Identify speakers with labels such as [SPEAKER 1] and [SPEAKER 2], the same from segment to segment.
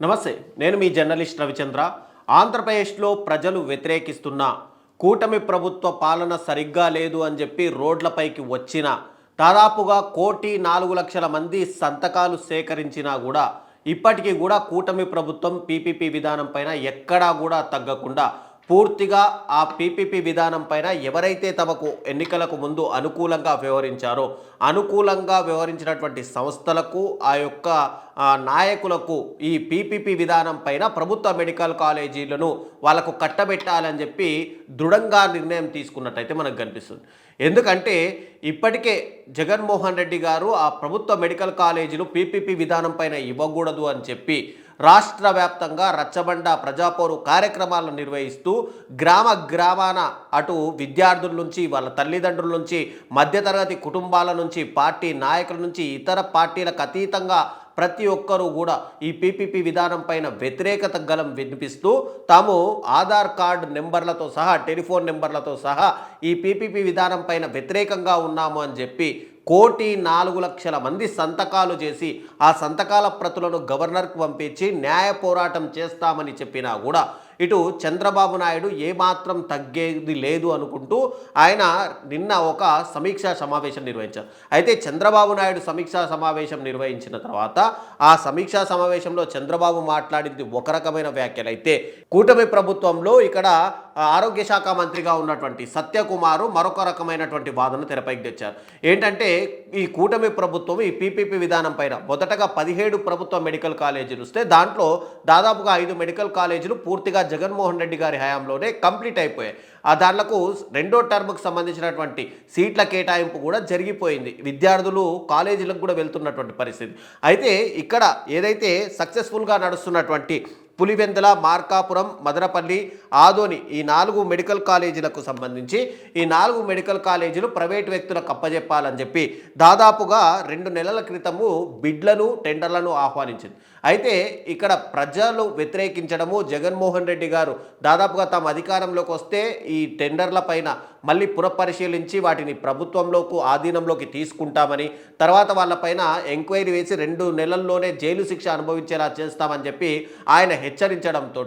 [SPEAKER 1] నమస్తే, నేను మీ జర్నలిస్ట్ రవిచంద్ర. ఆంధ్రప్రదేశ్లో ప్రజలు వ్యతిరేకిస్తున్న కూటమి ప్రభుత్వ పాలన సరిగ్గా లేదు అని చెప్పి రోడ్లపైకి వచ్చిన దాదాపుగా 1,04,00,000 మంది సంతకాలు సేకరించినా కూడా ఇప్పటికీ కూడా కూటమి ప్రభుత్వం పీపీపీ విధానం పైన ఎక్కడా కూడా తగ్గకుండా పూర్తిగా ఆ పీపీపీ విధానం పైన ఎవరైతే తమకు ఎన్నికలకు ముందు అనుకూలంగా వ్యవహరించినటువంటి సంస్థలకు ఆ యొక్క నాయకులకు ఈ పీపీపీ విధానం పైన ప్రభుత్వ మెడికల్ కాలేజీలను వాళ్ళకు కట్టబెట్టాలని చెప్పి దృఢంగా నిర్ణయం తీసుకున్నట్టయితే మనకు కనిపిస్తుంది. ఎందుకంటే ఇప్పటికే జగన్మోహన్ రెడ్డి గారు ఆ ప్రభుత్వ మెడికల్ కాలేజీలు పీపీపీ విధానం పైన ఇవ్వకూడదు అని చెప్పి రాష్ట్ర వ్యాప్తంగా రచ్చబండ ప్రజాపోరు కార్యక్రమాలను నిర్వహిస్తూ గ్రామాన అటు విద్యార్థుల నుంచి వాళ్ళ తల్లిదండ్రుల నుంచి మధ్యతరగతి కుటుంబాల నుంచి పార్టీ నాయకుల నుంచి ఇతర పార్టీలకు అతీతంగా ప్రతి ఒక్కరూ కూడా ఈ పీపీపీ విధానం పైన వ్యతిరేకత గలం వినిపిస్తూ తాము ఆధార్ కార్డు నెంబర్లతో సహా టెలిఫోన్ నెంబర్లతో సహా ఈ పీపీపీ విధానం పైన వ్యతిరేకంగా ఉన్నాము అని చెప్పి 1,04,00,000 మంది సంతకాలు చేసి ఆ సంతకాల ప్రతులను గవర్నర్కు పంపించి న్యాయ పోరాటం చేస్తామని చెప్పినా కూడా ఇటు చంద్రబాబు నాయుడు ఏమాత్రం తగ్గేది లేదు అనుకుంటూ ఆయన నిన్న ఒక సమీక్షా సమావేశం నిర్వహించారు. అయితే చంద్రబాబు నాయుడు సమీక్షా సమావేశం నిర్వహించిన తర్వాత ఆ సమీక్షా సమావేశంలో చంద్రబాబు మాట్లాడింది ఒక రకమైన వ్యాఖ్యలు అయితే కూటమి ప్రభుత్వంలో ఇక్కడ ఆరోగ్య శాఖ మంత్రిగా ఉన్నటువంటి సత్యకుమారు మరొక రకమైనటువంటి వాదన తెరపైకి తెచ్చారు. ఏంటంటే ఈ కూటమి ప్రభుత్వం ఈ పీపీపీ విధానం పైన మొదటగా 17 ప్రభుత్వ మెడికల్ కాలేజీలు వస్తే దాంట్లో దాదాపుగా 5 మెడికల్ కాలేజీలు పూర్తిగా జగన్మోహన్ రెడ్డి గారి హయాంలోనే కంప్లీట్ అయిపోయాయి. ఆ దాంట్లకు రెండో టర్మ్కి సంబంధించినటువంటి సీట్ల కేటాయింపు కూడా జరిగిపోయింది. విద్యార్థులు కాలేజీలకు కూడా వెళ్తున్నటువంటి పరిస్థితి. అయితే ఇక్కడ ఏదైతే సక్సెస్ఫుల్గా నడుస్తున్నటువంటి పులివెందుల, మార్కాపురం, మదనపల్లి, ఆదోని ఈ 4 మెడికల్ కాలేజీలకు సంబంధించి ఈ 4 మెడికల్ కాలేజీలు ప్రైవేటు వ్యక్తులకు అప్పజెప్పాలని చెప్పి దాదాపుగా 2 నెలల క్రితము బిడ్లను టెండర్లను ఆహ్వానించింది. అయితే ఇక్కడ ప్రజలు వ్యతిరేకించడము, జగన్మోహన్ రెడ్డి గారు దాదాపుగా తమ అధికారంలోకి వస్తే ఈ టెండర్ల పైన మళ్ళీ పునఃపరిశీలించి వాటిని ప్రభుత్వంలోకి ఆధీనంలోకి తీసుకుంటామని, తర్వాత వాళ్ళపైన ఎంక్వైరీ వేసి 2 నెలల్లోనే జైలు శిక్ష అనుభవించేలా చేస్తామని చెప్పి ఆయన హెచ్చరించడంతో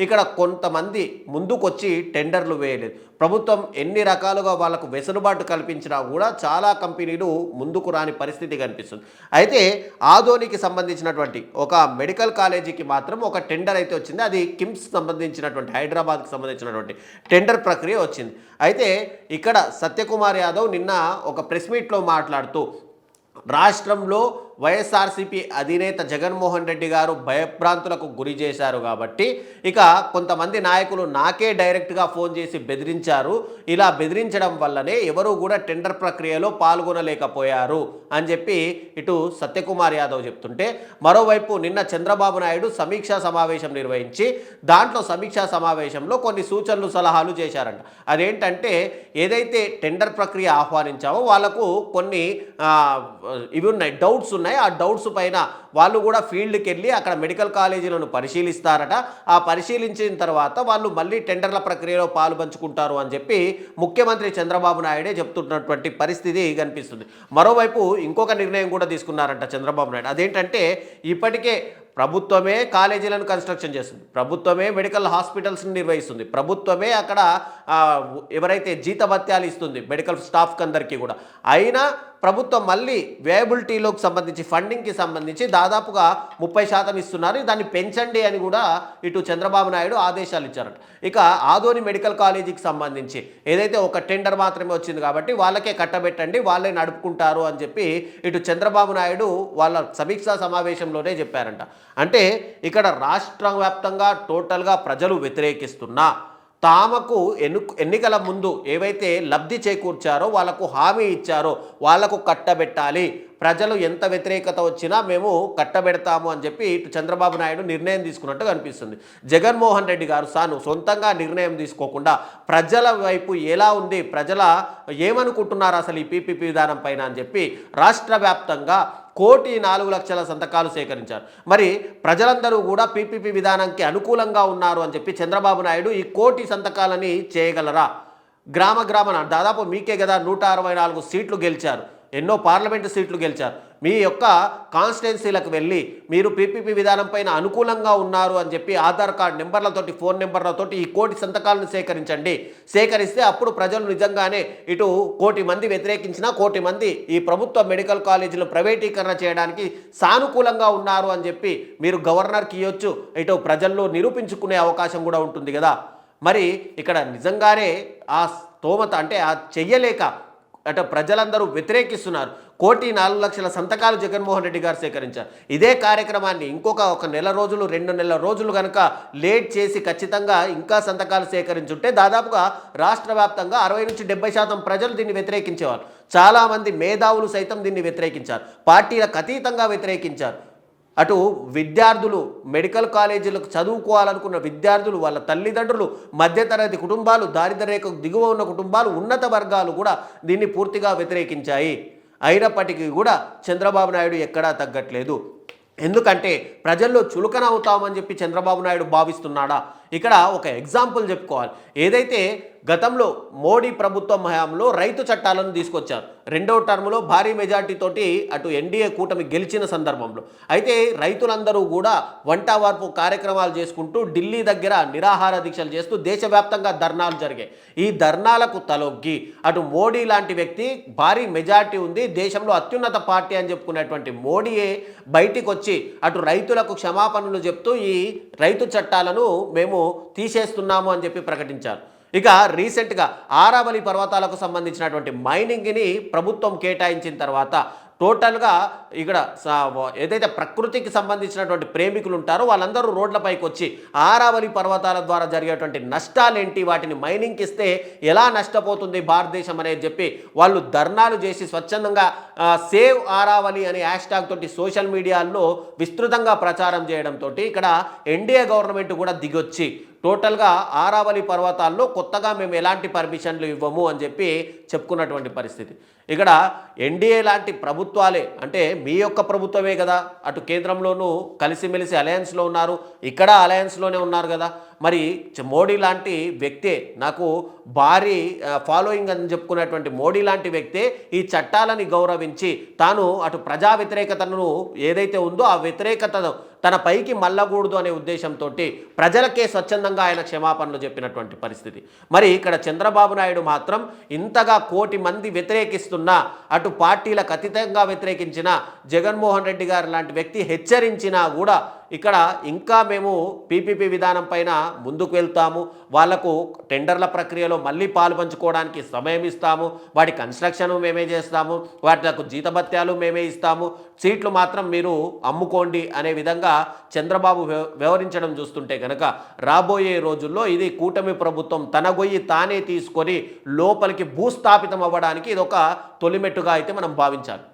[SPEAKER 1] ఇక్కడ కొంతమంది ముందుకొచ్చి టెండర్లు వేయలేదు. ప్రభుత్వం ఎన్ని రకాలుగా వాళ్ళకు వెసులుబాటు కల్పించినా కూడా చాలా కంపెనీలు ముందుకు రాని పరిస్థితి కనిపిస్తుంది. అయితే ఆదోనికి సంబంధించినటువంటి ఒక మెడికల్ కాలేజీకి మాత్రం ఒక టెండర్ అయితే వచ్చింది. అది కిమ్స్ సంబంధించినటువంటి హైదరాబాద్కి సంబంధించినటువంటి టెండర్ ప్రక్రియ వచ్చింది. అయితే ఇక్కడ సత్యకుమార్ యాదవ్ నిన్న ఒక ప్రెస్ మీట్లో మాట్లాడుతూ రాష్ట్రంలో వైఎస్ఆర్సీపీ అధినేత జగన్మోహన్ రెడ్డి గారు భయభ్రాంతులకు గురి చేశారు కాబట్టి ఇక కొంతమంది నాయకులు నాకే డైరెక్ట్గా ఫోన్ చేసి బెదిరించారు. ఇలా బెదిరించడం వల్లనే ఎవరు కూడా టెండర్ ప్రక్రియలో పాల్గొనలేకపోయారు అని చెప్పి ఇటు సత్యకుమార్ యాదవ్ చెప్తుంటే, మరోవైపు నిన్న చంద్రబాబు నాయుడు సమీక్షా సమావేశం నిర్వహించి దాంట్లో సమీక్షా సమావేశంలో కొన్ని సూచనలు సలహాలు చేశారంట. అదేంటంటే ఏదైతే టెండర్ ప్రక్రియ ఆహ్వానించామో వాళ్ళకు కొన్ని ఇవి ఉన్నాయి, డౌట్స్ ఉన్నాయి. ఆ డౌట్స్ పైన వాళ్ళు కూడా ఫీల్డ్కి వెళ్ళి అక్కడ మెడికల్ కాలేజీలను పరిశీలిస్తారట. ఆ పరిశీలించిన తర్వాత వాళ్ళు మళ్ళీ టెండర్ల ప్రక్రియలో పాలు పంచుకుంటారు అని చెప్పి ముఖ్యమంత్రి చంద్రబాబు నాయుడే చెప్తున్నటువంటి పరిస్థితి కనిపిస్తుంది. మరోవైపు ఇంకొక నిర్ణయం కూడా తీసుకున్నారంట చంద్రబాబు నాయుడు. అదేంటంటే ఇప్పటికే ప్రభుత్వమే కాలేజీలను కన్స్ట్రక్షన్ చేస్తుంది, ప్రభుత్వమే మెడికల్ హాస్పిటల్స్ని నిర్వహిస్తుంది, ప్రభుత్వమే అక్కడ ఎవరైతే జీతభత్యాలు ఇస్తుంది మెడికల్ స్టాఫ్కి అందరికీ కూడా. అయినా ప్రభుత్వం మళ్ళీ వేయబిలిటీలోకి సంబంధించి ఫండింగ్కి సంబంధించి దాదాపుగా 30% ఇస్తున్నారు, దాన్ని పెంచండి అని కూడా ఇటు చంద్రబాబు నాయుడు ఆదేశాలు ఇచ్చారట. ఇక ఆదోని మెడికల్ కాలేజీకి సంబంధించి ఏదైతే ఒక టెండర్ మాత్రమే వచ్చింది కాబట్టి వాళ్ళకే కట్టబెట్టండి, వాళ్ళే నడుపుకుంటారు అని చెప్పి ఇటు చంద్రబాబు నాయుడు వాళ్ళ సమీక్షా సమావేశంలోనే చెప్పారంట. అంటే ఇక్కడ రాష్ట్ర వ్యాప్తంగా టోటల్గా ప్రజలు వ్యతిరేకిస్తున్నా తామకు ఎన్నికల ముందు ఏవైతే లబ్ధి చేకూర్చారో వాళ్ళకు హామీ ఇచ్చారో వాళ్లకు కట్టబెట్టాలి, ప్రజలు ఎంత వ్యతిరేకత వచ్చినా మేము కట్టబెడతాము అని చెప్పి ఇటు చంద్రబాబు నాయుడు నిర్ణయం తీసుకున్నట్టు కనిపిస్తుంది. జగన్మోహన్ రెడ్డి గారు సొంతంగా నిర్ణయం తీసుకోకుండా ప్రజల వైపు ఎలా ఉంది, ప్రజల ఏమనుకుంటున్నారు అసలు ఈ పీపీపీ విధానం పైన అని చెప్పి రాష్ట్ర వ్యాప్తంగా 1,04,00,000 సంతకాలు సేకరించారు. మరి ప్రజలందరూ కూడా పీపీపీ విధానానికి అనుకూలంగా ఉన్నారు అని చెప్పి చంద్రబాబు నాయుడు ఈ 1,00,000 సంతకాలని చేయగలరా? గ్రామాన దాదాపు మీకే కదా 164 సీట్లు గెలిచారు, ఎన్నో పార్లమెంటు సీట్లు గెలిచారు. మీ యొక్క కాన్స్టిట్యున్సీలకు వెళ్ళి మీరు పీపీపీ విధానం పైన అనుకూలంగా ఉన్నారు అని చెప్పి ఆధార్ కార్డు నెంబర్లతోటి, ఫోన్ నెంబర్లతోటి ఈ 1,00,00,000 సంతకాలను సేకరించండి. సేకరిస్తే అప్పుడు ప్రజలు నిజంగానే ఇటు 1,00,00,000 మంది వ్యతిరేకించినా 1,00,00,000 మంది ఈ ప్రభుత్వ మెడికల్ కాలేజీలు ప్రైవేటీకరణ చేయడానికి సానుకూలంగా ఉన్నారు అని చెప్పి మీరు గవర్నర్కి ఇవ్వచ్చు. ఇటు ప్రజల్లో నిరూపించుకునే అవకాశం కూడా ఉంటుంది కదా. మరి ఇక్కడ నిజంగానే ఆ స్తోమత అంటే ఆ చెయ్యలేక అటు ప్రజలందరూ వ్యతిరేకిస్తున్నారు. 1,04,00,000 సంతకాలు జగన్మోహన్ రెడ్డి గారు సేకరించారు. ఇదే కార్యక్రమాన్ని ఒక నెల రోజులు, 2 నెలల రోజులు కనుక లేట్ చేసి ఖచ్చితంగా ఇంకా సంతకాలు సేకరించుంటే దాదాపుగా రాష్ట్ర వ్యాప్తంగా 60-70% ప్రజలు దీన్ని వ్యతిరేకించేవారు. చాలామంది మేధావులు సైతం దీన్ని వ్యతిరేకించారు. పార్టీలకు అతీతంగా వ్యతిరేకించారు. అటు విద్యార్థులు, మెడికల్ కాలేజీలకు చదువుకోవాలనుకున్న విద్యార్థులు, వాళ్ళ తల్లిదండ్రులు, మధ్యతరగతి కుటుంబాలు, దారిద్ర్య రేఖకు దిగువ ఉన్న కుటుంబాలు, ఉన్నత వర్గాలు కూడా దీన్ని పూర్తిగా వ్యతిరేకించాయి. అయినప్పటికీ కూడా చంద్రబాబు నాయుడు ఎక్కడా తగ్గట్లేదు. ఎందుకంటే ప్రజల్లో చులకన అవుతామని చెప్పి చంద్రబాబు నాయుడు భావిస్తున్నాడా? ఇక్కడ ఒక ఎగ్జాంపుల్ చెప్పుకోవాలి. ఏదైతే గతంలో మోడీ ప్రభుత్వం హయాంలో రైతు చట్టాలను తీసుకొచ్చారు. 2వ టర్మ్లో భారీ మెజార్టీతోటి అటు ఎన్డీఏ కూటమి గెలిచిన సందర్భంలో అయితే రైతులందరూ కూడా వంటవార్పు కార్యక్రమాలు చేసుకుంటూ ఢిల్లీ దగ్గర నిరాహార దీక్షలు చేస్తూ దేశవ్యాప్తంగా ధర్నాలు జరిగాయి. ఈ ధర్నాలకు తలొగ్గి అటు మోడీ లాంటి వ్యక్తి, భారీ మెజార్టీ ఉంది, దేశంలో అత్యున్నత పార్టీ అని చెప్పుకునేటువంటి మోడీయే బయటికి వచ్చి అటు రైతులకు క్షమాపణలు చెప్తూ ఈ రైతు చట్టాలను మేము తీసేస్తున్నాము అని చెప్పి ప్రకటించారు. ఇక రీసెంట్గా ఆరావళి పర్వతాలకు సంబంధించినటువంటి మైనింగ్ని ప్రభుత్వం కేటాయించిన తర్వాత టోటల్గా ఇక్కడ ఏదైతే ప్రకృతికి సంబంధించినటువంటి ప్రేమికులు ఉంటారో వాళ్ళందరూ రోడ్లపైకి వచ్చి ఆరావళి పర్వతాల ద్వారా జరిగేటువంటి నష్టాలేంటి, వాటిని మైనింగ్కి ఇస్తే ఎలా నష్టపోతుంది భారతదేశం అనేది చెప్పి వాళ్ళు ధర్నాలు చేసి స్వచ్ఛందంగా సేవ్ ఆరావళి అనే హ్యాష్ట్యాగ్ తోటి సోషల్ మీడియాల్లో విస్తృతంగా ప్రచారం చేయడంతో ఇక్కడ ఎన్డీఏ గవర్నమెంట్ కూడా దిగొచ్చి టోటల్గా ఆరావళి పర్వతాల్లో కొత్తగా మేము ఎలాంటి పర్మిషన్లు ఇవ్వము అని చెప్పి చెప్పుకున్నటువంటి పరిస్థితి. ఇక్కడ ఎన్డీఏ లాంటి ప్రభుత్వాలే, అంటే మీ యొక్క ప్రభుత్వమే కదా, అటు కేంద్రంలోనూ కలిసిమెలిసి అలయన్స్లో ఉన్నారు, ఇక్కడ అలయన్స్లోనే ఉన్నారు కదా. మరి మోడీ లాంటి వ్యక్తే, నాకు భారీ ఫాలోయింగ్ అని చెప్పుకునేటువంటి మోడీ లాంటి వ్యక్తే ఈ చట్టాలని గౌరవించి తాను అటు ప్రజా వ్యతిరేకతను ఏదైతే ఉందో ఆ వ్యతిరేకతను తన పైకి మల్లకూడదు అనే ఉద్దేశంతో ప్రజలకే స్వచ్ఛందంగా ఆయన క్షమాపణలు చెప్పినటువంటి పరిస్థితి. మరి ఇక్కడ చంద్రబాబు నాయుడు మాత్రం ఇంతగా 1,00,00,000 మంది వ్యతిరేకిస్తున్నా, అటు పార్టీలకు అతీతంగా వ్యతిరేకించిన జగన్మోహన్ రెడ్డి గారు లాంటి వ్యక్తి హెచ్చరించినా కూడా ఇక్కడ ఇంకా మేము పీపీపీ విధానం పైన ముందుకు వెళ్తాము, వాళ్లకు టెండర్ల ప్రక్రియలో మళ్ళీ పాలు పంచుకోవడానికి సమయం ఇస్తాము, వాటి కన్స్ట్రక్షన్ మేమే చేస్తాము, వాటికి జీతభత్యాలు మేమే ఇస్తాము, సీట్లు మాత్రం మీరు అమ్ముకోండి అనే విధంగా చంద్రబాబు వ్యవహరించడం చూస్తుంటే కనుక రాబోయే రోజుల్లో ఇది కూటమి ప్రభుత్వం తన గొయ్యి తానే తీసుకొని లోపలికి భూస్థాపితం అవ్వడానికి ఇది ఒక తొలిమెట్టుగా అయితే మనం భావించాలి.